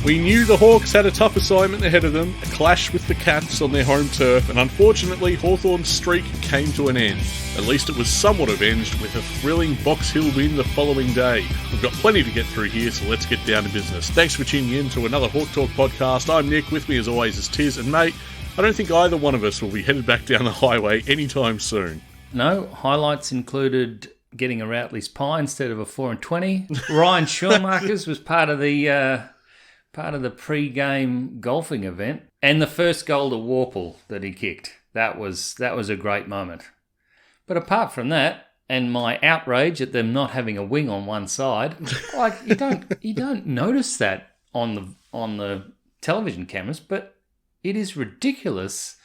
We knew the Hawks had a tough assignment ahead of them, a clash with the Cats on their home turf, and unfortunately Hawthorn's streak came to an end. At least it was somewhat avenged with a thrilling Box Hill win the following day. We've got plenty to get through here, so let's get down to business. Thanks for tuning in to another Hawk Talk podcast. I'm Nick, with me as always is Tiz, and mate, I don't think either one of us will be headed back down the highway anytime soon. No, highlights included getting a Routley's pie instead of a 4 and 20. Ryan Schulmakers was part of the pre-game golfing event, and the first goal to Warple that he kicked. That was a great moment. But apart from that, and my outrage at them not having a wing on one side, like you don't notice that on the television cameras, but it is ridiculous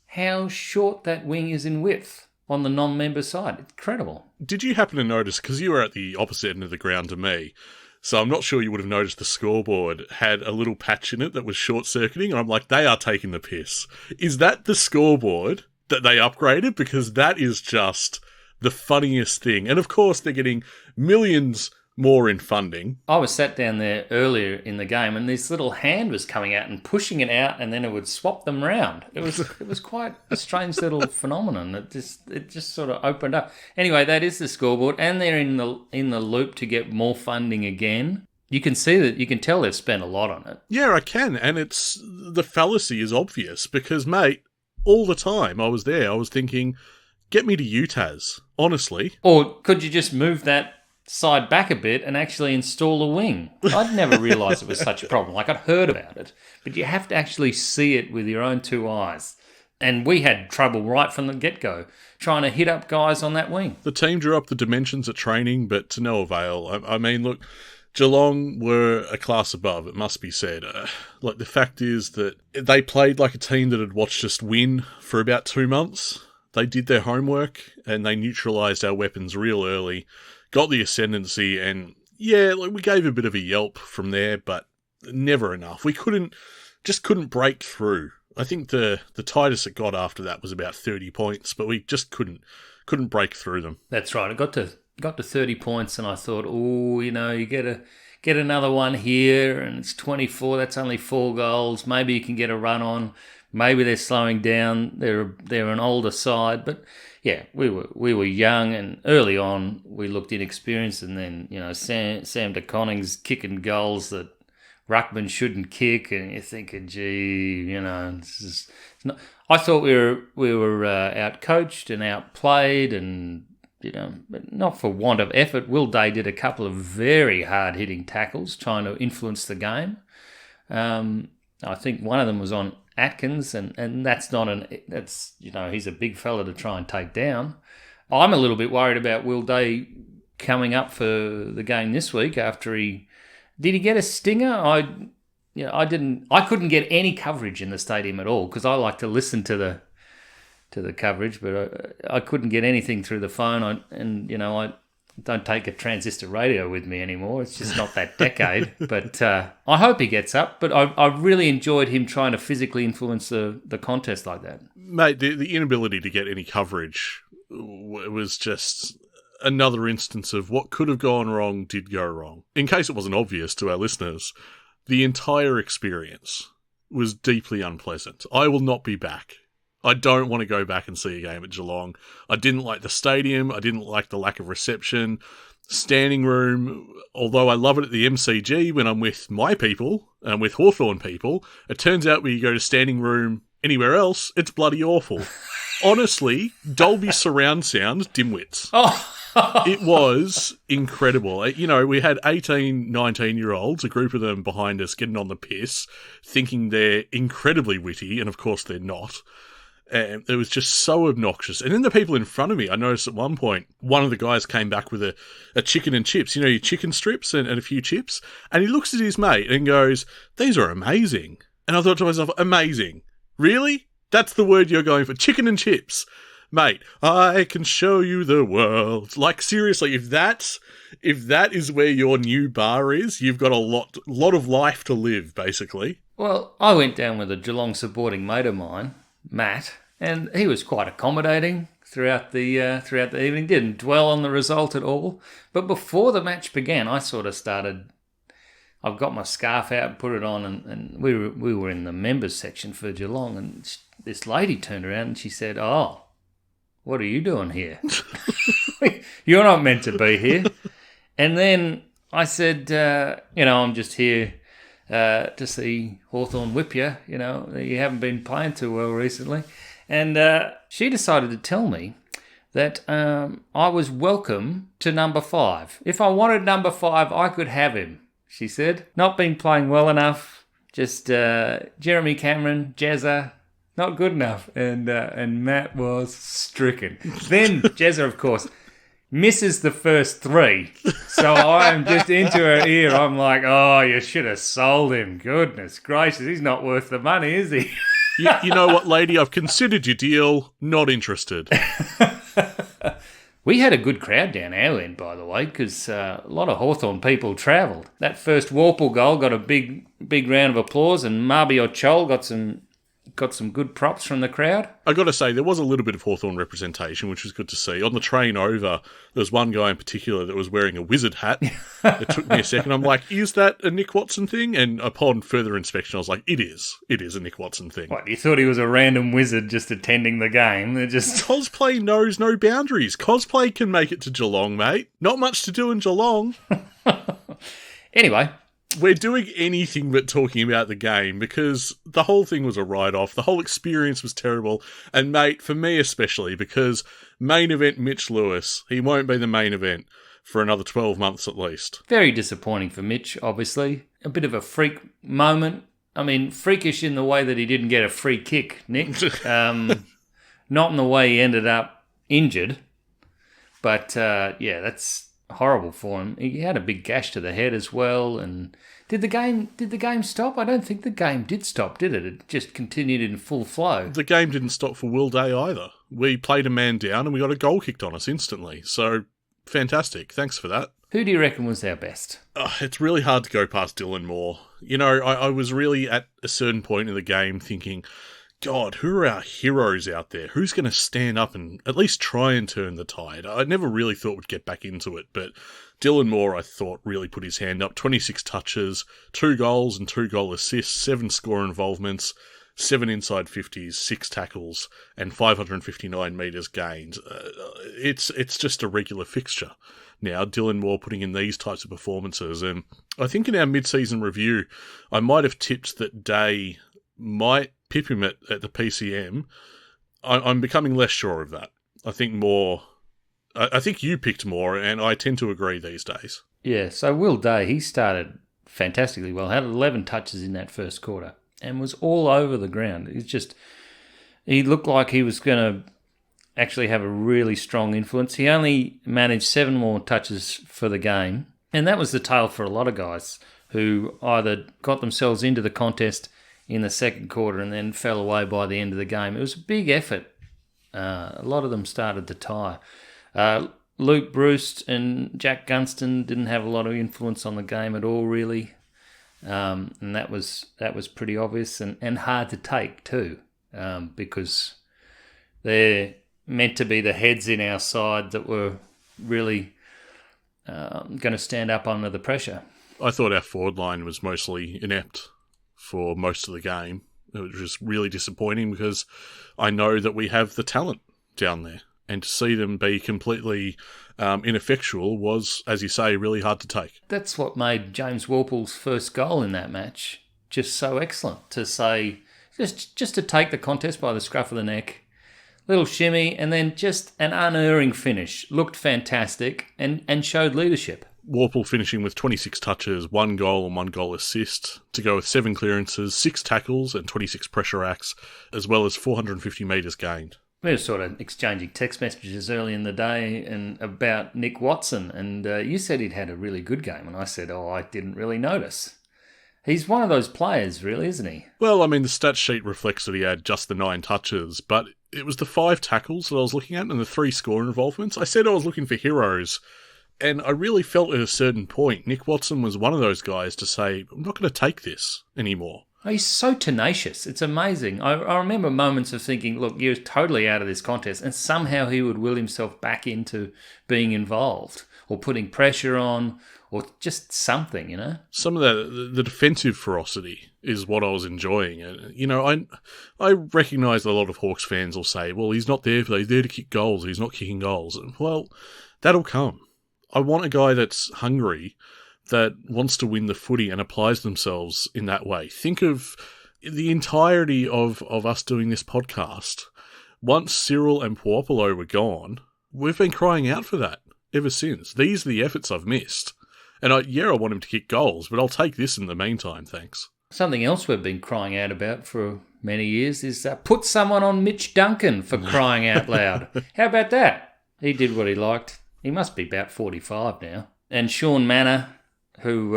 how short that wing is in width on the non-member side. It's incredible. Did you happen to notice, because you were at the opposite end of the ground to me, so I'm not sure you would have noticed the scoreboard had a little patch in it that was short-circuiting, and I'm like, they are taking the piss. Is that the scoreboard that they upgraded? Because that is just the funniest thing. And of course, they're getting millions more in funding. I was sat down there earlier in the game, and this little hand was coming out and pushing it out, and then it would swap them round. It was quite a strange little phenomenon. It just sort of opened up. Anyway, that is the scoreboard, and they're in the loop to get more funding again. You can see that. You can tell they've spent a lot on it. Yeah, I can, and the fallacy is obvious because, mate, all the time I was there, I was thinking, get me to UTAS, honestly. Or could you just move that side back a bit and actually install a wing? I'd never realised it was such a problem. Like, I'd heard about it, but you have to actually see it with your own two eyes. And we had trouble right from the get-go trying to hit up guys on that wing. The team drew up the dimensions at training, but to no avail. I mean, look, Geelong were a class above, it must be said. The fact is that they played like a team that had watched us win for about 2 months. They did their homework, and they neutralised our weapons real early, got the ascendancy, and yeah, we gave a bit of a yelp from there, but never enough. We couldn't break through. I think the tightest it got after that was about 30 points, but we just couldn't break through them. That's right. It got to 30 points, and I thought, you get another one here, and it's 24. That's only 4 goals. Maybe you can get a run on. Maybe they're slowing down. They're an older side, but yeah, we were young, and early on we looked inexperienced, and then Sam de Conning's kicking goals that ruckman shouldn't kick, and you're thinking, gee, it's not. I thought we were outcoached and outplayed, and but not for want of effort. Will Day did a couple of very hard hitting tackles trying to influence the game. I think one of them was on Atkins, and that's he's a big fella to try and take down. I'm a little bit worried about Will Day coming up for the game this week after did he get a stinger? I couldn't get any coverage in the stadium at all because I like to listen to the coverage, but I couldn't get anything through the phone. I don't take a transistor radio with me anymore. It's just not that decade. But I hope he gets up. But I really enjoyed him trying to physically influence the contest like that. Mate, the inability to get any coverage was just another instance of what could have gone wrong did go wrong. In case it wasn't obvious to our listeners, the entire experience was deeply unpleasant. I will not be back. I don't want to go back and see a game at Geelong. I didn't like the stadium. I didn't like the lack of reception. Standing room, although I love it at the MCG when I'm with my people and with Hawthorn people, it turns out when you go to standing room anywhere else, it's bloody awful. Honestly, Dolby surround sound, dimwits. Oh. It was incredible. We had 18, 19-year-olds, a group of them behind us getting on the piss, thinking they're incredibly witty, and of course they're not. And it was just so obnoxious. And then the people in front of me, I noticed at one point, one of the guys came back with a chicken and chips, your chicken strips and a few chips. And he looks at his mate and goes, "These are amazing." And I thought to myself, amazing? Really? That's the word you're going for? Chicken and chips? Mate, I can show you the world. Like, seriously, if that is where your new bar is, you've got a lot of life to live, basically. Well, I went down with a Geelong supporting mate of mine, Matt, and he was quite accommodating throughout the evening. Didn't dwell on the result at all. But before the match began, I I've got my scarf out and put it on, and we were in the members section for Geelong, and this lady turned around and she said, "Oh, what are you doing here? You're not meant to be here." And then I said, I'm just here to see Hawthorn whip you. You haven't been playing too well recently. And she decided to tell me that I was welcome to number 5. If I wanted number 5, I could have him, she said. Not been playing well enough. Just Jeremy Cameron, Jezza, not good enough. And Matt was stricken. Then Jezza, of course, misses the first 3. So I'm just into her ear. I'm like, oh, you should have sold him. Goodness gracious, he's not worth the money, is he? You know what, lady? I've considered your deal. Not interested. We had a good crowd down our end, by the way, because a lot of Hawthorn people travelled. That first Warple goal got a big round of applause, and Mabior Chol got some good props from the crowd. I got to say, there was a little bit of Hawthorn representation, which was good to see. On the train over, there was one guy in particular that was wearing a wizard hat. It took me a second. I'm like, is that a Nick Watson thing? And upon further inspection, I was like, it is. It is a Nick Watson thing. What, you thought he was a random wizard just attending the game? Cosplay knows no boundaries. Cosplay can make it to Geelong, mate. Not much to do in Geelong. Anyway, we're doing anything but talking about the game because the whole thing was a write-off. The whole experience was terrible. And, mate, for me especially, because main event Mitch Lewis, he won't be the main event for another 12 months at least. Very disappointing for Mitch, obviously. A bit of a freak moment. I mean, freakish in the way that he didn't get a free kick, Nick. Not in the way he ended up injured. But, that's horrible for him. He had a big gash to the head as well. And did the game stop? I don't think the game did stop, did it? It just continued in full flow. The game didn't stop for Will Day either. We played a man down and we got a goal kicked on us instantly. So, fantastic. Thanks for that. Who do you reckon was our best? It's really hard to go past Dylan Moore. I was really at a certain point in the game thinking, God, who are our heroes out there? Who's going to stand up and at least try and turn the tide? I never really thought we'd get back into it, but Dylan Moore, I thought, really put his hand up. 26 touches, 2 goals and 2 goal assists, 7 score involvements, 7 inside 50s, 6 tackles, and 559 metres gained. It's just a regular fixture now, Dylan Moore putting in these types of performances. And I think in our mid-season review, I might have tipped that Day might pip him at the PCM. I'm becoming less sure of that. I think you picked Moore, and I tend to agree these days. Yeah, so Will Day, he started fantastically well, had 11 touches in that first quarter, and was all over the ground. He looked like he was going to actually have a really strong influence. He only managed 7 more touches for the game, and that was the tale for a lot of guys who either got themselves into the contest in the second quarter and then fell away by the end of the game. It was a big effort. A lot of them started to tire. Luke Bruce and Jack Gunston didn't have a lot of influence on the game at all, really. And that was pretty obvious and hard to take too, because they're meant to be the heads in our side that were really going to stand up under the pressure. I thought our forward line was mostly inept for most of the game. It was just really disappointing because I know that we have the talent down there. And to see them be completely ineffectual was, as you say, really hard to take. That's what made James Warple's first goal in that match just so excellent. To say, just to take the contest by the scruff of the neck, little shimmy, and then just an unerring finish. Looked fantastic and showed leadership. Warple finishing with 26 touches, 1 goal and 1 goal assist, to go with 7 clearances, 6 tackles and 26 pressure acts, as well as 450 metres gained. We were sort of exchanging text messages early in the day and about Nick Watson, and you said he'd had a really good game, and I said, I didn't really notice. He's one of those players, really, isn't he? Well, I mean, the stat sheet reflects that he had just the 9 touches, but it was the 5 tackles that I was looking at and the 3 score involvements. I said I was looking for heroes. And I really felt at a certain point, Nick Watson was one of those guys to say, I'm not going to take this anymore. He's so tenacious. It's amazing. I remember moments of thinking, look, you're totally out of this contest, and somehow he would will himself back into being involved or putting pressure on or just something, you know? Some of the defensive ferocity is what I was enjoying. And, you know, I recognise a lot of Hawks fans will say, well, he's not there for that. He's there to kick goals. He's not kicking goals. Well, that'll come. I want a guy that's hungry, that wants to win the footy and applies themselves in that way. Think of the entirety of us doing this podcast. Once Cyril and Puopolo were gone, we've been crying out for that ever since. These are the efforts I've missed. And I want him to kick goals, but I'll take this in the meantime, thanks. Something else we've been crying out about for many years is put someone on Mitch Duncan, for crying out loud. How about that? He did what he liked. He must be about 45 now. And Sean Manor, who,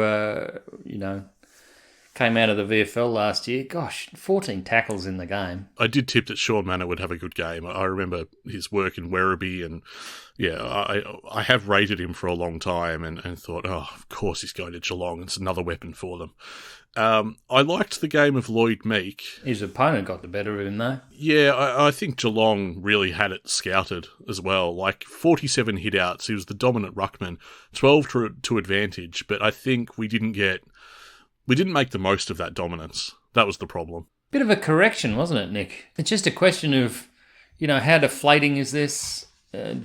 came out of the VFL last year. Gosh, 14 tackles in the game. I did tip that Sean Manor would have a good game. I remember his work in Werribee, and I have rated him for a long time and thought, oh, of course he's going to Geelong. It's another weapon for them. I liked the game of Lloyd Meek. His opponent got the better of him, though. Yeah, I think Geelong really had it scouted as well. Like 47 hit-outs. He was the dominant ruckman, 12 to advantage, but I think we didn't make the most of that dominance. That was the problem. Bit of a correction, wasn't it, Nick? It's just a question of, how deflating is this?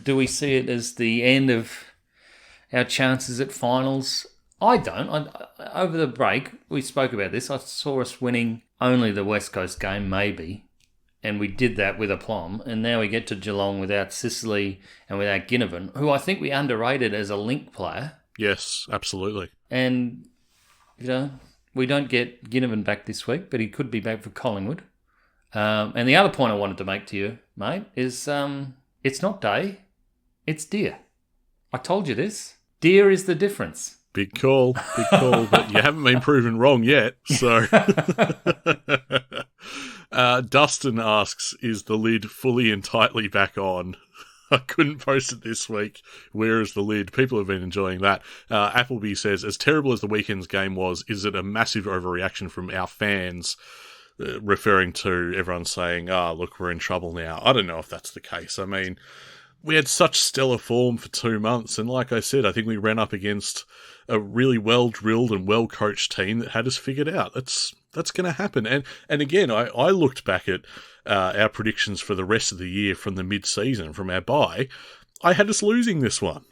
Do we see it as the end of our chances at finals? I don't. Over the break, we spoke about this. I saw us winning only the West Coast game, maybe, and we did that with aplomb. And now we get to Geelong without Sicily and without Ginnivan, who I think we underrated as a link player. Yes, absolutely. And, we don't get Ginnivan back this week, but he could be back for Collingwood. And the other point I wanted to make to you, mate, is it's not Day, it's Deer. I told you this. Deer is the difference. Big call, but you haven't been proven wrong yet. So, Dustin asks, is the lid fully and tightly back on? I couldn't post it this week. Where is the lid? People have been enjoying that. Appleby says, as terrible as the weekend's game was, is it a massive overreaction from our fans, referring to everyone saying, look, we're in trouble now? I don't know if that's the case. I mean, we had such stellar form for 2 months, and like I said, I think we ran up against a really well-drilled and well-coached team that had us figured out. That's going to happen. And again, I looked back at our predictions for the rest of the year from the mid-season, from our bye. I had us losing this one.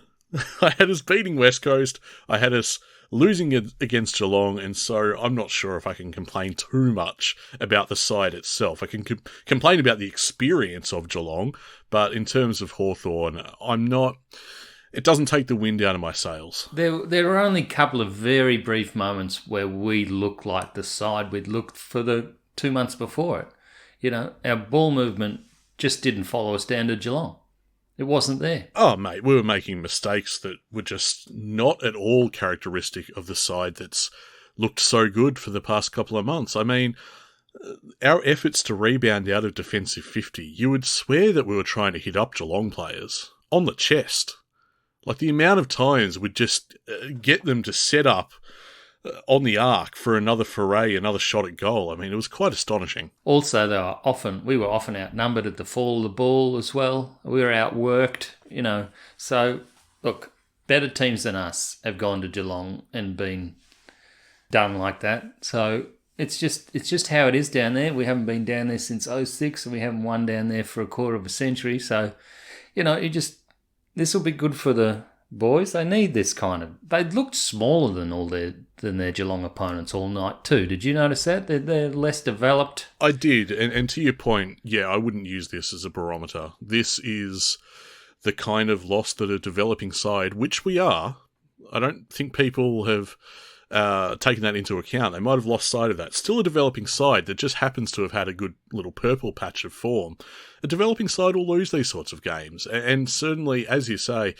I had us beating West Coast. I had us losing against Geelong, and so I'm not sure if I can complain too much about the side itself. I can complain about the experience of Geelong, but in terms of Hawthorn, I'm not... It doesn't take the wind out of my sails. There are only a couple of very brief moments where we look like the side we'd looked for the 2 months before it. Our ball movement just didn't follow us down to Geelong. It wasn't there. Oh, mate, we were making mistakes that were just not at all characteristic of the side that's looked so good for the past couple of months. I mean, our efforts to rebound out of defensive 50, you would swear that we were trying to hit up Geelong players on the chest. Like, the amount of times we'd just get them to set up on the arc for another foray, another shot at goal. I mean, it was quite astonishing. Also, we were often outnumbered at the fall of the ball as well. We were outworked, So, look, better teams than us have gone to Geelong and been done like that. So it's just how it is down there. We haven't been down there since 2006, and we haven't won down there for a quarter of a century. So, this will be good for the boys. They need this kind of... They looked smaller than their Geelong opponents all night too. Did you notice that? They're less developed. I did. And to your point, yeah, I wouldn't use this as a barometer. This is the kind of loss that a developing side, which we are, I don't think people have taken that into account. They might have lost sight of that. Still a developing side that just happens to have had a good little purple patch of form. A developing side will lose these sorts of games. And certainly, as you say,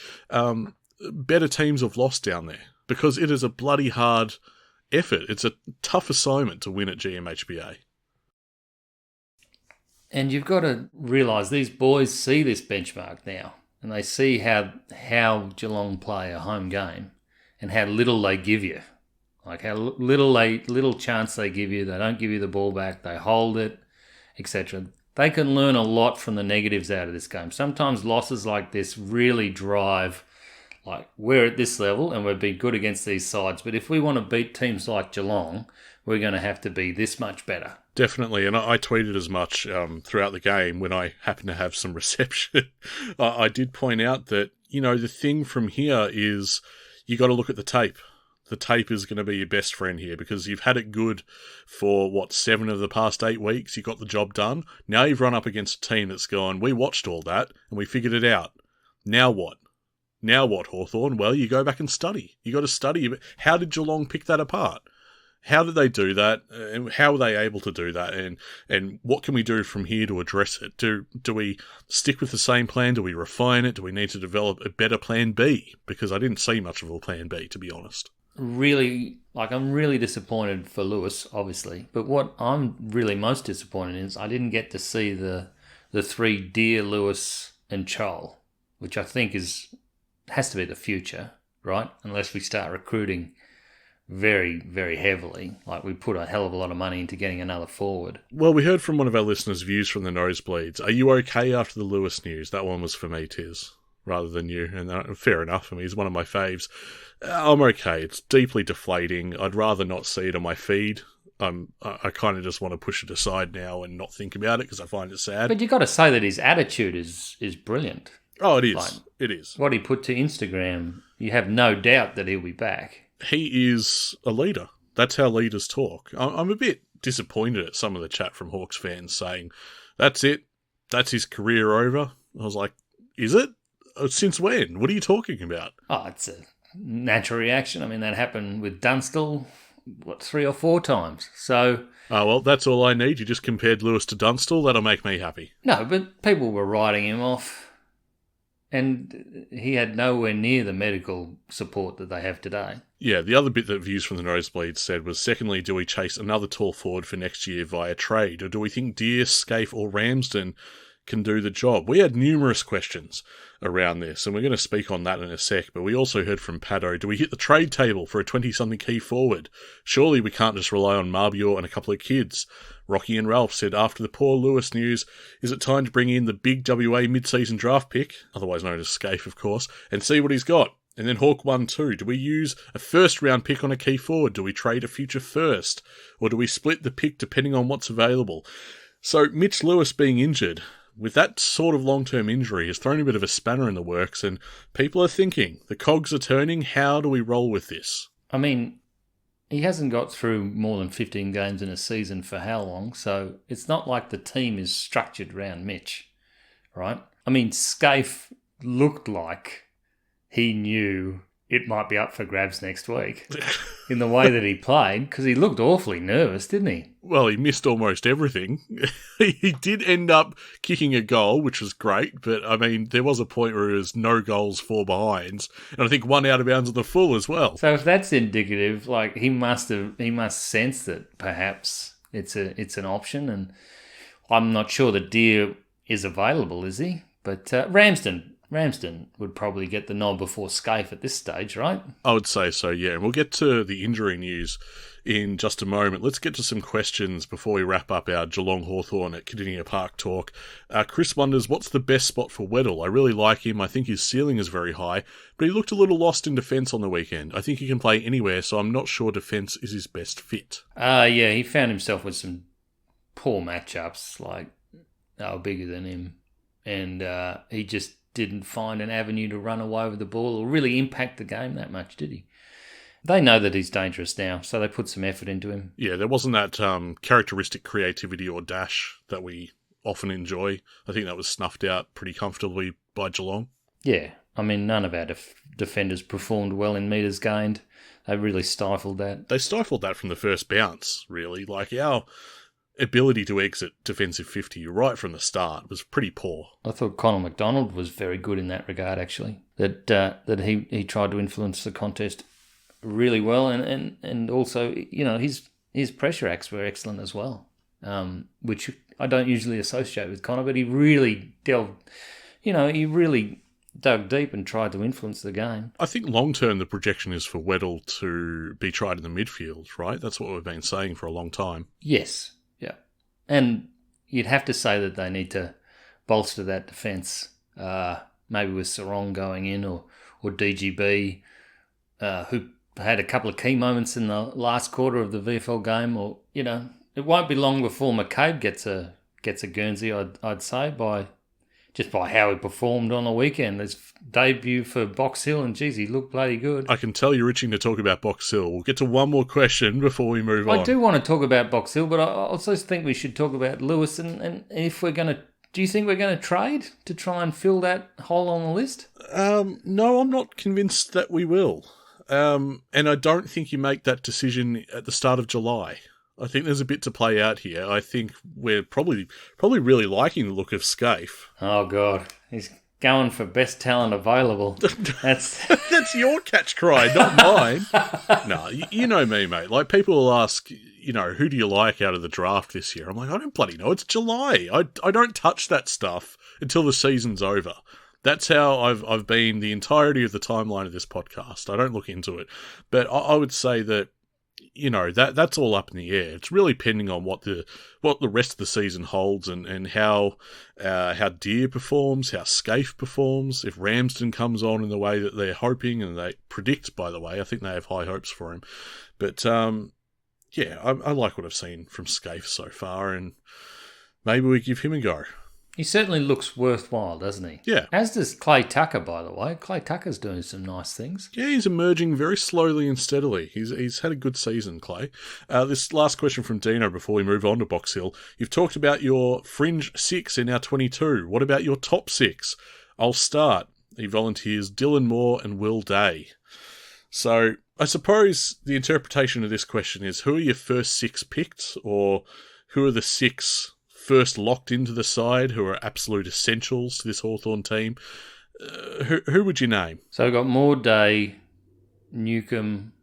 better teams have lost down there because it is a bloody hard effort. It's a tough assignment to win at GMHBA. And you've got to realise these boys see this benchmark now, and they see how Geelong play a home game and how little they give you. Like how little chance they give you. They don't give you the ball back. They hold it, etc. They can learn a lot from the negatives out of this game. Sometimes losses like this really drive, like, we're at this level and we've been good against these sides, but if we want to beat teams like Geelong, we're going to have to be this much better. Definitely, and I tweeted as much throughout the game when I happened to have some reception. I did point out that, the thing from here is you got to look at the tape. The tape is going to be your best friend here because you've had it good for, 7 of the past 8 weeks. You got the job done. Now you've run up against a team that's gone, we watched all that and we figured it out. Now what? Now what, Hawthorn? Well, you go back and study. You got to study. How did Geelong pick that apart? How did they do that? And how were they able to do that? And what can we do from here to address it? Do we stick with the same plan? Do we refine it? Do we need to develop a better plan B? Because I didn't see much of a plan B, to be honest. Really, I'm really disappointed for Lewis, obviously. But what I'm really most disappointed in is I didn't get to see the 3 Deer, Lewis and Chol, which I think has to be the future, right? Unless we start recruiting very, very heavily. Like, we put a hell of a lot of money into getting another forward. Well, we heard from one of our listeners' views from the nosebleeds. Are you okay after the Lewis news? That one was for me, Tiz, rather than you. And fair enough. I mean, he's one of my faves. I'm okay. It's deeply deflating. I'd rather not see it on my feed. I kind of just want to push it aside now and not think about it because I find it sad. But you got to say that his attitude is brilliant. Oh, it is. Like, it is. What he put to Instagram, you have no doubt that he'll be back. He is a leader. That's how leaders talk. I'm a bit disappointed at some of the chat from Hawks fans saying, that's it. That's his career over. I was like, is it? Since when? What are you talking about? Oh, it's a natural reaction. I mean, that happened with Dunstall, 3 or 4 times. So... Oh, well, that's all I need. You just compared Lewis to Dunstall. That'll make me happy. No, but people were writing him off. And he had nowhere near the medical support that they have today. Yeah, the other bit that views from the nosebleeds said was, secondly, do we chase another tall forward for next year via trade? Or do we think Deer, Scaife or Ramsden can do the job? We had numerous questions around this, and we're going to speak on that in a sec, but we also heard from Paddo, do we hit the trade table for a 20-something key forward? Surely we can't just rely on Marbior and a couple of kids. Rocky and Ralph said, after the poor Lewis news, is it time to bring in the big WA mid-season draft pick, otherwise known as Scaife, of course, and see what he's got? And then Hawk 1-2, do we use a first-round pick on a key forward? Do we trade a future first? Or do we split the pick depending on what's available? So Mitch Lewis being injured, with that sort of long-term injury, has thrown a bit of a spanner in the works, and people are thinking, the cogs are turning, how do we roll with this? I mean, he hasn't got through more than 15 games in a season for how long, so it's not like the team is structured around Mitch, right? I mean, Scaife looked like he knew it might be up for grabs next week in the way that he played, because he looked awfully nervous, didn't he? Well, he missed almost everything. He did end up kicking a goal, which was great, but, I mean, there was a point where it was no goals, 4 behinds, and I think 1 out of bounds of the full as well. So if that's indicative, like, he must sense that perhaps it's an option, and I'm not sure that Deer is available, is he? But Ramsden would probably get the nod before Scaife at this stage, right? I would say so, yeah. And we'll get to the injury news in just a moment. Let's get to some questions before we wrap up our Geelong Hawthorn at Cardinia Park talk. Chris wonders, what's the best spot for Weddle? I really like him. I think his ceiling is very high, but he looked a little lost in defence on the weekend. I think he can play anywhere, so I'm not sure defence is his best fit. Yeah, he found himself with some poor matchups, like they were bigger than him, and he just didn't find an avenue to run away with the ball or really impact the game that much, did he? They know that he's dangerous now, so they put some effort into him. Yeah, there wasn't that characteristic creativity or dash that we often enjoy. I think that was snuffed out pretty comfortably by Geelong. Yeah, I mean, none of our defenders performed well in metres gained. They really stifled that. They stifled that from the first bounce, really. Like, our ability to exit defensive 50 right from the start was pretty poor. I thought Connor McDonald was very good in that regard, actually. That he tried to influence the contest really well, and also, you know, his pressure acts were excellent as well, which I don't usually associate with Connor, but he really delved, you know, he really dug deep and tried to influence the game. I think long term the projection is for Weddle to be tried in the midfield, right? That's what we've been saying for a long time. Yes, yeah. And you'd have to say that they need to bolster that defence, maybe with Sarong going in or DGB, who had a couple of key moments in the last quarter of the VFL game. Or, it won't be long before McCabe gets a Guernsey, I'd say, by how he performed on the weekend. His debut for Box Hill, and geez, he looked bloody good. I can tell you're itching to talk about Box Hill. We'll get to one more question before we move on. I do want to talk about Box Hill, but I also think we should talk about Lewis. And if we're going to, do you think we're going to trade to try and fill that hole on the list? No, I'm not convinced that we will. And I don't think you make that decision at the start of July. I think there's a bit to play out here. I think we're probably really liking the look of Scaife. Oh, God. He's going for best talent available. That's your catch cry, not mine. No, you know me, mate. Like, people will ask, who do you like out of the draft this year? I'm like, I don't bloody know. It's July. I don't touch that stuff until the season's over. That's how I've been the entirety of the timeline of this podcast. I don't look into it. But I would say that, that's all up in the air. It's really pending on what the rest of the season holds and how Deere performs, how Scaife performs, if Ramsden comes on in the way that they're hoping and they predict, by the way. I think they have high hopes for him. But, I like what I've seen from Scaife so far, and maybe we give him a go. He certainly looks worthwhile, doesn't he? Yeah. As does Clay Tucker, by the way. Clay Tucker's doing some nice things. Yeah, he's emerging very slowly and steadily. He's had a good season, Clay. This last question from Dino before we move on to Box Hill. You've talked about your fringe 6 in our 22. What about your top 6? I'll start. He volunteers Dylan Moore and Will Day. So I suppose the interpretation of this question is, who are your first 6 picked, or who are the 6 first locked into the side who are absolute essentials to this Hawthorn team? Who would you name? So we've got Moore, Day, Newcombe.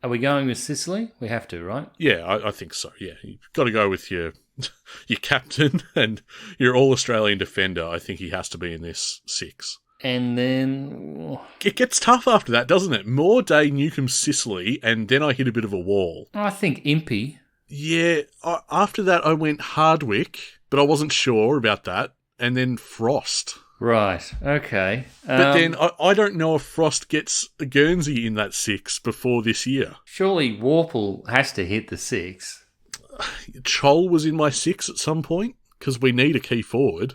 Are we going with Sicily? We have to, right? Yeah, I think so. Yeah, you've got to go with your captain and your all-Australian defender. I think he has to be in this 6. And then it gets tough after that, doesn't it? Moore, Day, Newcombe, Sicily, and then I hit a bit of a wall. I think Impey. Yeah, after that I went Hardwick, but I wasn't sure about that, and then Frost. Right, okay. But then I don't know if Frost gets a Guernsey in that 6 before this year. Surely Warple has to hit the 6. Chol was in my 6 at some point, because we need a key forward.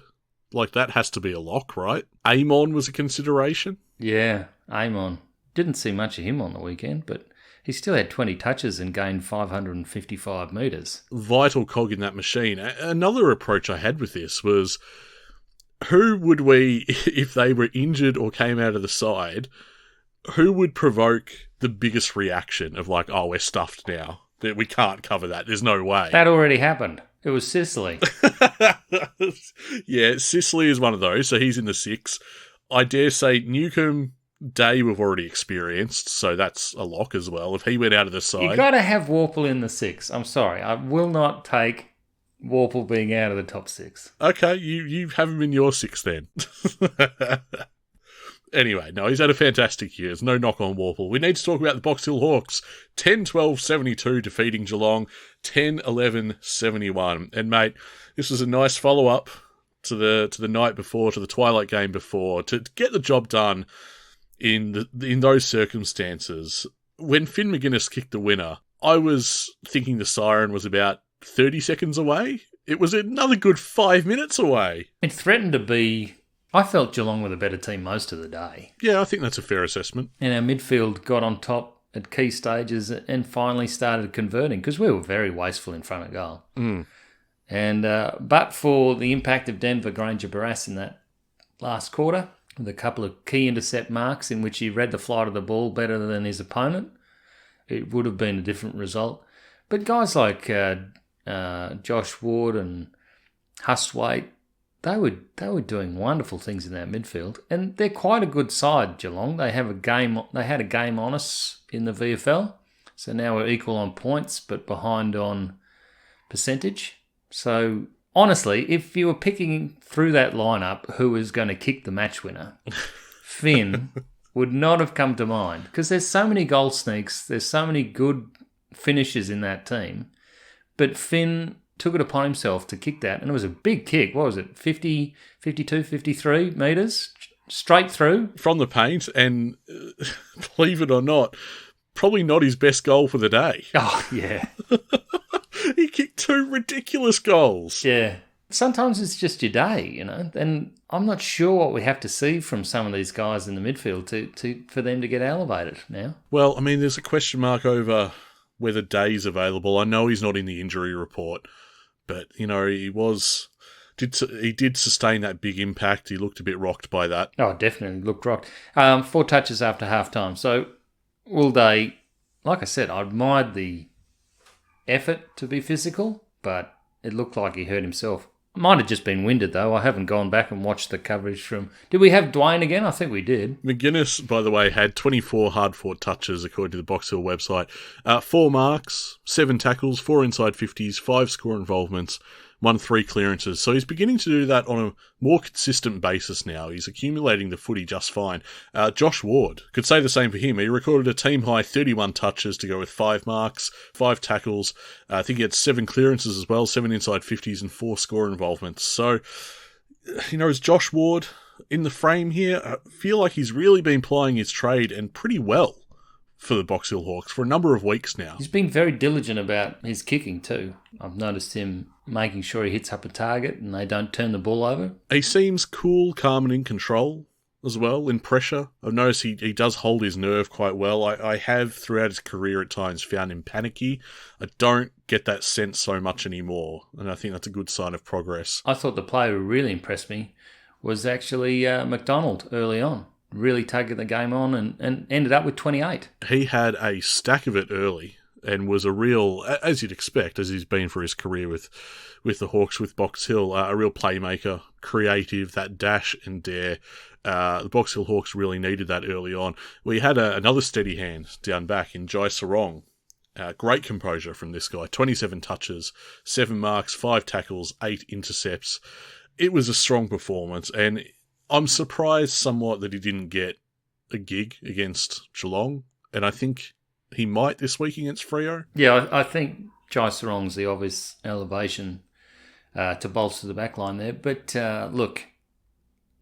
Like, that has to be a lock, right? Amon was a consideration. Yeah, Amon. Didn't see much of him on the weekend, but he still had 20 touches and gained 555 metres. Vital cog in that machine. Another approach I had with this was, who would we, if they were injured or came out of the side, who would provoke the biggest reaction of like, oh, we're stuffed now. We can't cover that. There's no way. That already happened. It was Sicily. Yeah, Sicily is one of those, so he's in the 6. I dare say Newcombe, Day we've already experienced, so that's a lock as well. If he went out of the side... You've got to have Warple in the 6. I'm sorry. I will not take Warple being out of the top 6. Okay, you have him in your 6 then. Anyway, no, he's had a fantastic year. There's no knock on Warple. We need to talk about the Box Hill Hawks. 10-12-72 defeating Geelong. 10-11-71. And mate, this was a nice follow-up to the night before, to the Twilight game before, to get the job done in those circumstances. When Finn McGuinness kicked the winner, I was thinking the siren was about 30 seconds away. It was another good 5 minutes away. It threatened to be... I felt Geelong were the better team most of the day. Yeah, I think that's a fair assessment. And our midfield got on top at key stages and finally started converting, because we were very wasteful in front of goal. Mm. And but for the impact of Denver Granger Barras in that last quarter, with a couple of key intercept marks in which he read the flight of the ball better than his opponent, it would have been a different result. But guys like Josh Ward and Hustwaite, they were doing wonderful things in that midfield, and they're quite a good side, Geelong. They had a game on us in the VFL, so now we're equal on points but behind on percentage. So honestly, if you were picking through that lineup who was going to kick the match winner, Finn would not have come to mind because there's so many goal sneaks, there's so many good finishes in that team. But Finn took it upon himself to kick that, and it was a big kick. What was it, 50, 52, 53 metres? Straight through? From the paint, and believe it or not, probably not his best goal for the day. Oh, yeah. He kicked 2 ridiculous goals. Yeah. Sometimes it's just your day, and I'm not sure what we have to see from some of these guys in the midfield for them to get elevated now. Well, I mean, there's a question mark over whether Day's available. I know he's not in the injury report, but, he did sustain that big impact. He looked a bit rocked by that. Oh, definitely looked rocked. 4 touches after half-time. So, Will Day, like I said, I admired the effort to be physical, but it looked like he hurt himself. Might have just been winded, though. I haven't gone back and watched the coverage from... Did we have Dwayne again? I think we did. McGuinness, by the way, had 24 hard-fought touches, according to the Box Hill website. 4 marks, 7 tackles, 4 inside 50s, 5 score involvements, 3 clearances. So he's beginning to do that on a more consistent basis now. He's accumulating the footy just fine. Josh Ward, could say the same for him. He recorded a team-high 31 touches to go with 5 marks, 5 tackles. I think he had 7 clearances as well, 7 inside 50s and 4 score involvements. So, is Josh Ward in the frame here? I feel like he's really been plying his trade and pretty well for the Box Hill Hawks for a number of weeks now. He's been very diligent about his kicking too. I've noticed him making sure he hits up a target and they don't turn the ball over. He seems cool, calm and in control as well, in pressure. I've noticed he does hold his nerve quite well. I have, throughout his career at times, found him panicky. I don't get that sense so much anymore, and I think that's a good sign of progress. I thought the player who really impressed me was actually McDonald early on. Really taking the game on and ended up with 28. He had a stack of it early and was a real, as you'd expect, as he's been for his career with the Hawks, with Box Hill, a real playmaker, creative, that dash and dare. The Box Hill Hawks really needed that early on. We had another steady hand down back in Jai Sarong. Great composure from this guy. 27 touches, 7 marks, 5 tackles, 8 intercepts. It was a strong performance, and I'm surprised somewhat that he didn't get a gig against Geelong, and I think he might this week against Freo. Yeah, I think Jai Sarong's the obvious elevation to bolster the back line there. But look,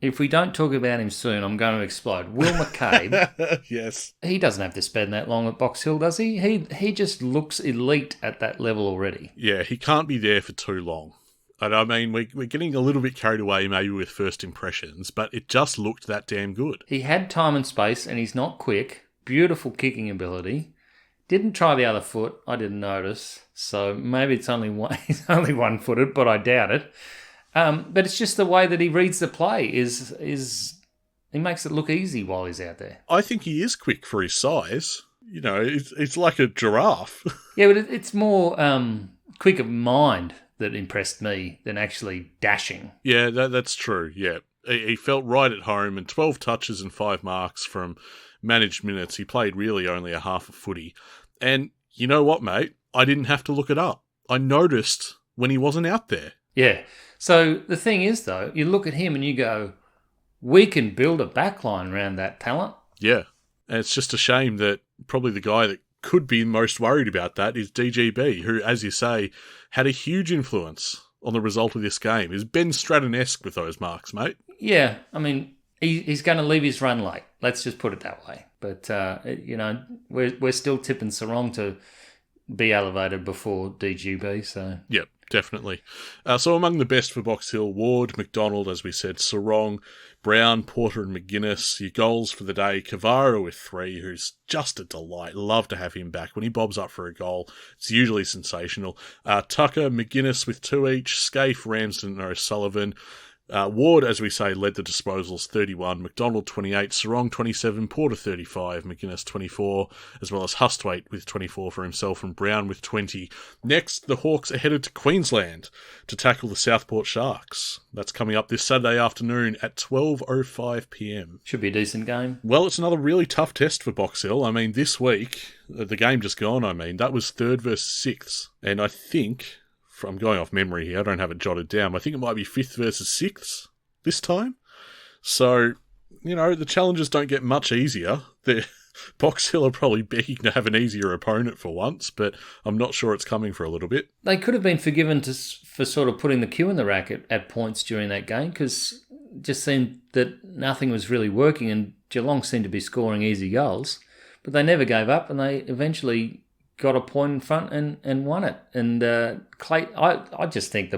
if we don't talk about him soon, I'm going to explode. Will McCabe, yes, he doesn't have to spend that long at Box Hill, does he? He just looks elite at that level already. Yeah, he can't be there for too long. And I mean, we're getting a little bit carried away maybe with first impressions, but it just looked that damn good. He had time and space, and he's not quick. Beautiful kicking ability. Didn't try the other foot. I didn't notice. So maybe it's only he's only one-footed, but I doubt it. But it's just the way that he reads the play is he makes it look easy while he's out there. I think he is quick for his size. It's like a giraffe. Yeah, but it's more quick of mind that impressed me than actually dashing. Yeah, that's true, yeah. He felt right at home, and 12 touches and 5 marks from managed minutes. He played really only a half a footy. And you know what, mate? I didn't have to look it up. I noticed when he wasn't out there. Yeah. So the thing is, though, you look at him and you go, we can build a backline around that talent. Yeah. And it's just a shame that probably the guy that could be most worried about that is DGB, who, as you say, had a huge influence on the result of this game. Is Ben Stratton-esque with those marks, mate. Yeah, I mean, he's going to leave his run late. Let's just put it that way. But, we're still tipping Sarong to be elevated before DGB, so... Yep, definitely. So among the best for Box Hill, Ward, McDonald, as we said, Sarong, Brown, Porter and McGuinness. Your goals for the day, Kavara with 3, who's just a delight. Love to have him back. When he bobs up for a goal, it's usually sensational. Tucker, McGuinness with 2 each, Scaife, Ramsden and O'Sullivan. Ward, as we say, led the disposals, 31, McDonald 28, Sarong 27, Porter 35, McGuinness 24, as well as Hustwaite with 24 for himself and Brown with 20. Next, the Hawks are headed to Queensland to tackle the Southport Sharks. That's coming up this Saturday afternoon at 12:05pm. Should be a decent game. Well, it's another really tough test for Box Hill. I mean, this week, the game just gone, that was 3rd versus 6th, and I think I'm going off memory here. I don't have it jotted down. I think it might be 5th versus 6th this time. So, the challenges don't get much easier. Box Hill are probably begging to have an easier opponent for once, but I'm not sure it's coming for a little bit. They could have been forgiven for sort of putting the cue in the rack at points during that game, because it just seemed that nothing was really working and Geelong seemed to be scoring easy goals. But they never gave up and they eventually got a point in front and won it. And Clay, I just think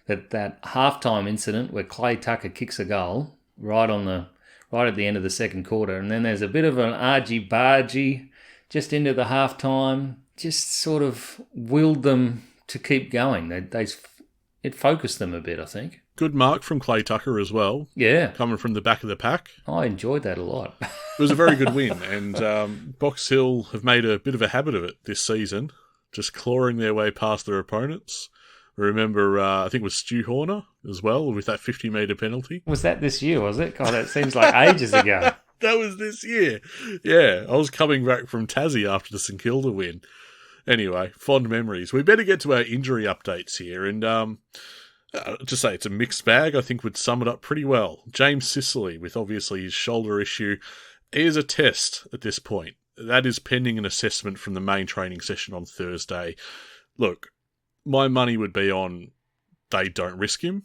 that halftime incident where Clay Tucker kicks a goal right at the end of the second quarter, and then there's a bit of an argy-bargy just into the halftime, just sort of willed them to keep going. It focused them a bit, I think. Good mark from Clay Tucker as well. Yeah. Coming from the back of the pack. I enjoyed that a lot. It was a very good win, and Box Hill have made a bit of a habit of it this season, just clawing their way past their opponents. Remember, I think it was Stu Horner as well, with that 50-metre penalty. Was that this year, was it? God, that seems like ages ago. That was this year. Yeah, I was coming back from Tassie after the St Kilda win. Anyway, fond memories. We better get to our injury updates here, and just say it's a mixed bag, I think would sum it up pretty well. James Sicily, with obviously his shoulder issue, is a test at this point. That is pending an assessment from the main training session on Thursday. Look, my money would be on they don't risk him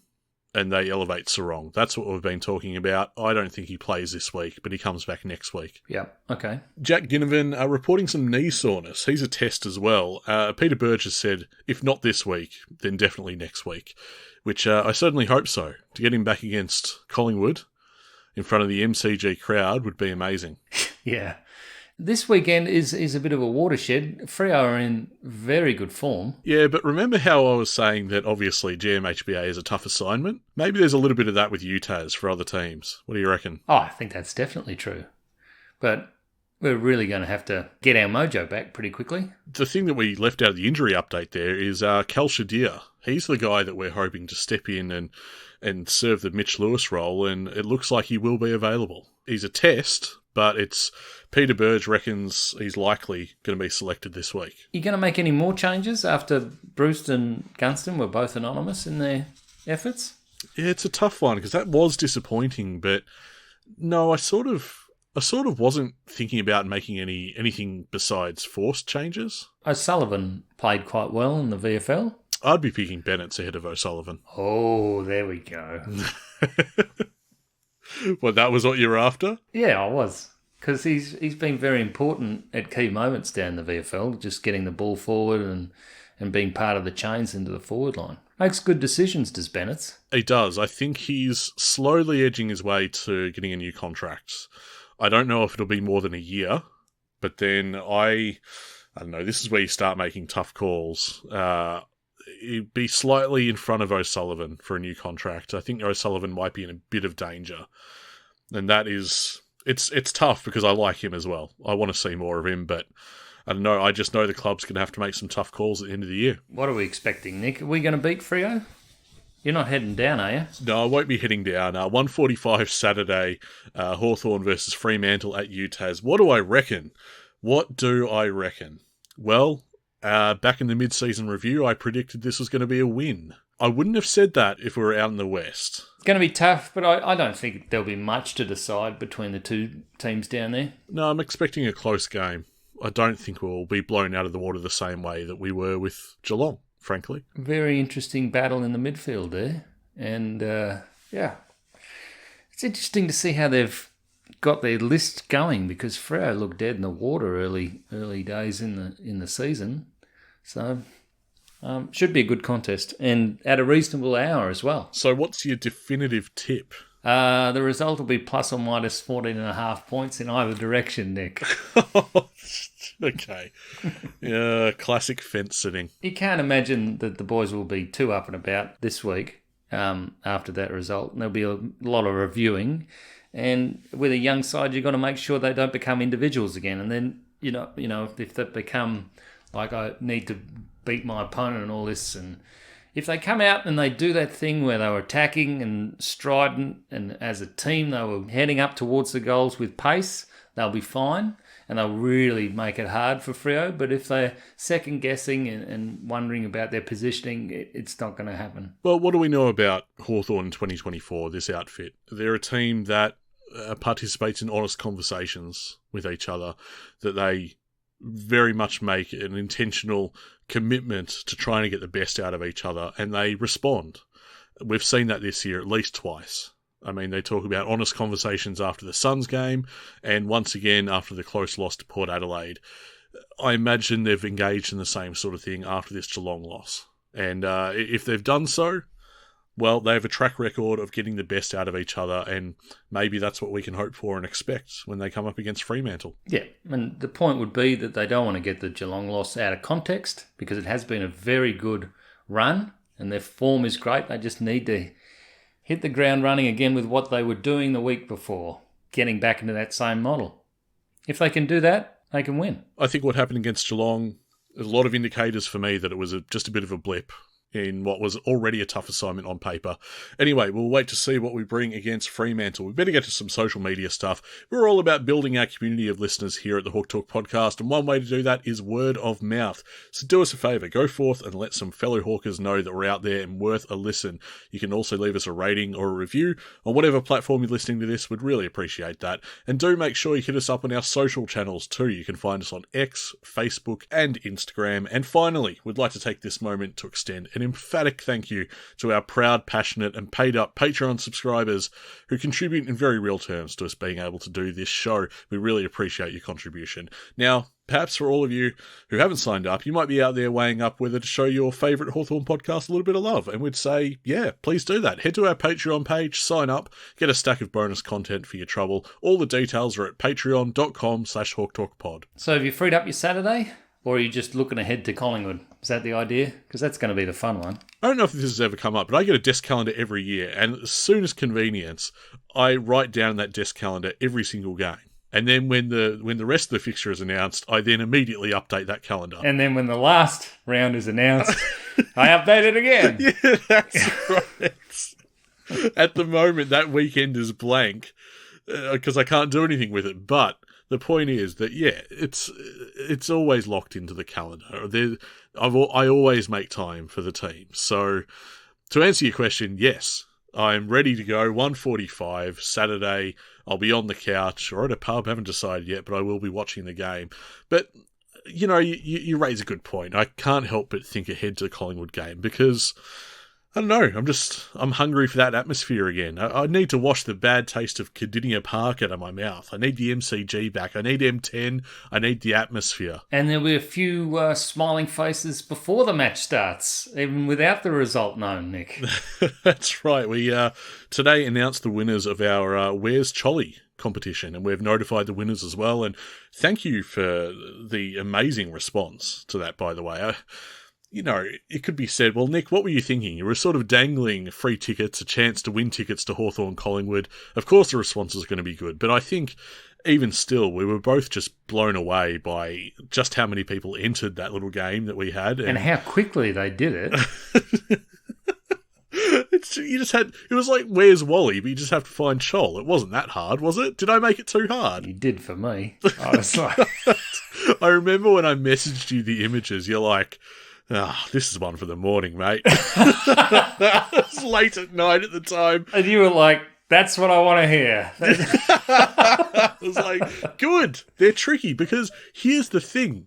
and they elevate Sarong. That's what we've been talking about. I don't think he plays this week, but he comes back next week. Yeah, okay. Jack Ginnivan reporting some knee soreness. He's a test as well. Peter Burge has said, if not this week, then definitely next week, which I certainly hope so. To get him back against Collingwood in front of the MCG crowd would be amazing. Yeah. This weekend is a bit of a watershed. Freo are in very good form. Yeah, but remember how I was saying that obviously GMHBA is a tough assignment? Maybe there's a little bit of that with UTAS for other teams. What do you reckon? Oh, I think that's definitely true. But we're really going to have to get our mojo back pretty quickly. The thing that we left out of the injury update there is Cal Shadir. He's the guy that we're hoping to step in and serve the Mitch Lewis role, and it looks like he will be available. He's a test, but it's Peter Burge reckons he's likely going to be selected this week. You going to make any more changes after Bruce and Gunston were both anonymous in their efforts? Yeah, it's a tough one because that was disappointing, but no, I sort of wasn't thinking about making anything besides forced changes. O'Sullivan played quite well in the VFL. I'd be picking Bennett ahead of O'Sullivan. Oh, there we go. Well, that was what you were after? Yeah, I was. Because he's been very important at key moments down the VFL, just getting the ball forward and being part of the chains into the forward line. Makes good decisions, does Bennett? He does. I think he's slowly edging his way to getting a new contract. I don't know if it'll be more than a year, but then I don't know, this is where you start making tough calls. He'd be slightly in front of O'Sullivan for a new contract. I think O'Sullivan might be in a bit of danger. And that is... It's tough because I like him as well. I want to see more of him, but I don't know. I just know the club's going to have to make some tough calls at the end of the year. What are we expecting, Nick? Are we going to beat Freo? You're not heading down, are you? No, I won't be heading down. 1:45 Saturday, Hawthorn versus Fremantle at UTAS. What do I reckon? Well, back in the mid-season review, I predicted this was going to be a win. I wouldn't have said that if we were out in the West. It's going to be tough, but I don't think there'll be much to decide between the two teams down there. No, I'm expecting a close game. I don't think we'll be blown out of the water the same way that we were with Geelong, frankly. Very interesting battle in the midfield there. And, yeah, it's interesting to see how they've got their list going because Freo looked dead in the water early days in the season. So... should be a good contest and at a reasonable hour as well. So what's your definitive tip? The result will be plus or minus 14.5 points in either direction, Nick. Okay. Yeah, classic fence sitting. You can't imagine that the boys will be too up and about this week after that result. And there'll be a lot of reviewing. And with a young side, you've got to make sure they don't become individuals again. And then, you know, if they become like I need to beat my opponent and all this, and if they come out and they do that thing where they were attacking and strident and as a team they were heading up towards the goals with pace, they'll be fine. and they'll really make it hard for Freo. But if they're second guessing and wondering about their positioning, it's not going to happen. Well, what do we know about Hawthorn in 2024, this outfit? They're a team that participates in honest conversations with each other, that they very much make an intentional commitment to trying to get the best out of each other, and they respond. We've seen that this year at least twice. I mean, they talk about honest conversations after the Suns game, and once again after the close loss to Port Adelaide. I imagine they've engaged in the same sort of thing after this Geelong loss. And if they've done so, well, they have a track record of getting the best out of each other, and maybe that's what we can hope for and expect when they come up against Fremantle. Yeah, and the point would be that they don't want to get the Geelong loss out of context, because it has been a very good run, and their form is great. They just need to hit the ground running again with what they were doing the week before, getting back into that same model. If they can do that, they can win. I think what happened against Geelong, there's a lot of indicators for me that it was just a bit of a blip in what was already a tough assignment on paper. Anyway, we'll wait to see what we bring against Fremantle. We better get to some social media stuff. We're all about building our community of listeners here at the Hawk Talk podcast, and one way to do that is word of mouth. So do us a favour, go forth and let some fellow Hawkers know that we're out there and worth a listen. You can also leave us a rating or a review on whatever platform you're listening to this. We'd really appreciate that. And do make sure you hit us up on our social channels too. You can find us on X, Facebook and Instagram. And finally, we'd like to take this moment to extend an emphatic thank you to our proud, passionate and paid up Patreon subscribers who contribute in very real terms to us being able to do this show. We really appreciate your contribution. Now, perhaps for all of you who haven't signed up, you might be out there weighing up whether to show your favourite Hawthorn podcast a little bit of love, and we'd say, yeah, please do that. Head to our Patreon page, sign up, get a stack of bonus content for your trouble. All the details are at patreon.com/hawktalkpod. So have you freed up your Saturday? Or are you just looking ahead to Collingwood? Is that the idea? Because that's going to be the fun one. I don't know if this has ever come up, but I get a desk calendar every year, and as soon as convenience, I write down in that desk calendar every single game. And then when the rest of the fixture is announced, I then immediately update that calendar. And then when the last round is announced, I update it again. Yeah, that's right. At the moment, that weekend is blank because I can't do anything with it, but the point is that, yeah, it's always locked into the calendar. I always make time for the team. So to answer your question, yes, I'm ready to go. 1:45 Saturday. I'll be on the couch or at a pub. Haven't decided yet, but I will be watching the game. But, you know, you raise a good point. I can't help but think ahead to the Collingwood game because, I don't know, I'm hungry for that atmosphere again. I need to wash the bad taste of Cardinia Park out of my mouth. I need the MCG back. I need M10. I need the atmosphere. And there'll be a few smiling faces before the match starts, even without the result known, Nick. That's right. We today announced the winners of our Where's Cholly competition, and we've notified the winners as well. And thank you for the amazing response to that, by the way. You know, it could be said, well, Nick, what were you thinking? You were sort of dangling free tickets, a chance to win tickets to Hawthorn Collingwood. Of course the response is going to be good, but I think even still, we were both just blown away by just how many people entered that little game that we had. And how quickly they did it. It was like, where's Wally? But you just have to find Chol. It wasn't that hard, was it? Did I make it too hard? You did for me. I was like... I remember when I messaged you the images, you're like, this is one for the morning, mate. It was late at night at the time. And you were like, that's what I want to hear. I was like, good. They're tricky because here's the thing.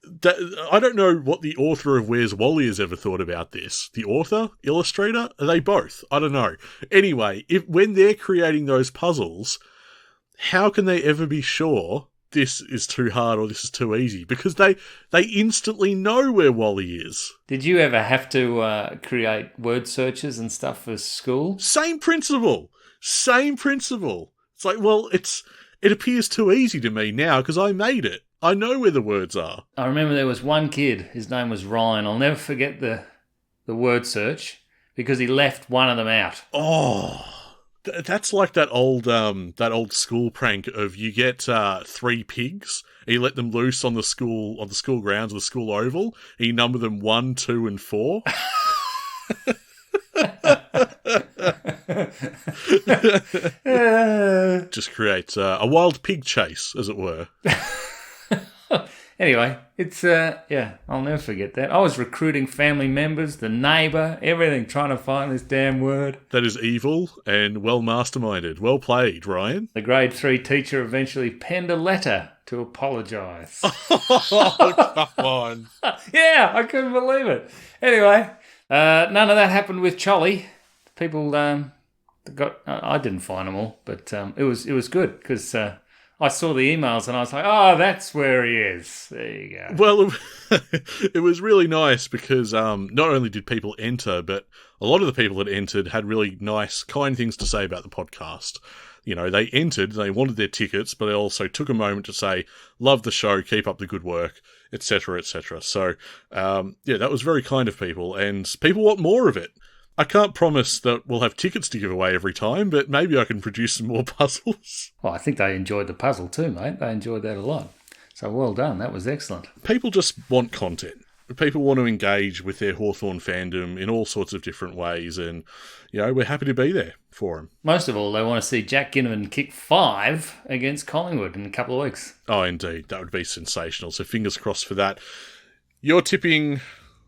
I don't know what the author of Where's Wally has ever thought about this. The author? Illustrator? Are they both? I don't know. Anyway, when they're creating those puzzles, how can they ever be sure this is too hard or this is too easy? Because they instantly know where Wally is. Did you ever have to create word searches and stuff for school? Same principle. It's like, well, it appears too easy to me now because I made it. I know where the words are. I remember there was one kid, his name was Ryan. I'll never forget the word search because he left one of them out. Oh, that's like that old school prank of you get 3 pigs, and you let them loose on the school grounds, the school oval, and you number them 1, 2, and 4. Just creates a wild pig chase, as it were. Anyway, it's, I'll never forget that. I was recruiting family members, the neighbour, everything, trying to find this damn word. That is evil and well masterminded. Well played, Ryan. The grade 3 teacher eventually penned a letter to apologise. Oh, come on. Yeah, I couldn't believe it. Anyway, none of that happened with Cholly. People I didn't find them all, but it was good because I saw the emails and I was like, oh, that's where he is. There you go. Well, it was really nice because not only did people enter, but a lot of the people that entered had really nice, kind things to say about the podcast. You know, they entered, they wanted their tickets, but they also took a moment to say, love the show, keep up the good work, etc., etc. So, that was very kind of people, and people want more of it. I can't promise that we'll have tickets to give away every time, but maybe I can produce some more puzzles. Well, I think they enjoyed the puzzle too, mate. They enjoyed that a lot. So well done. That was excellent. People just want content. People want to engage with their Hawthorn fandom in all sorts of different ways, and, we're happy to be there for them. Most of all, they want to see Jack Ginnivan kick 5 against Collingwood in a couple of weeks. Oh, indeed. That would be sensational. So fingers crossed for that. You're tipping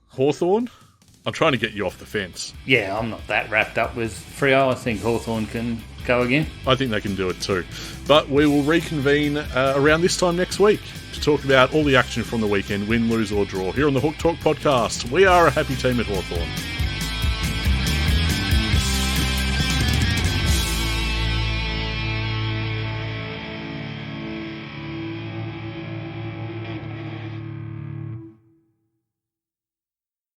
Hawthorn? I'm trying to get you off the fence. Yeah, I'm not that wrapped up with Freo. I think Hawthorn can go again. I think they can do it too. But we will reconvene around this time next week to talk about all the action from the weekend, win, lose or draw, here on the Hook Talk podcast. We are a happy team at Hawthorn.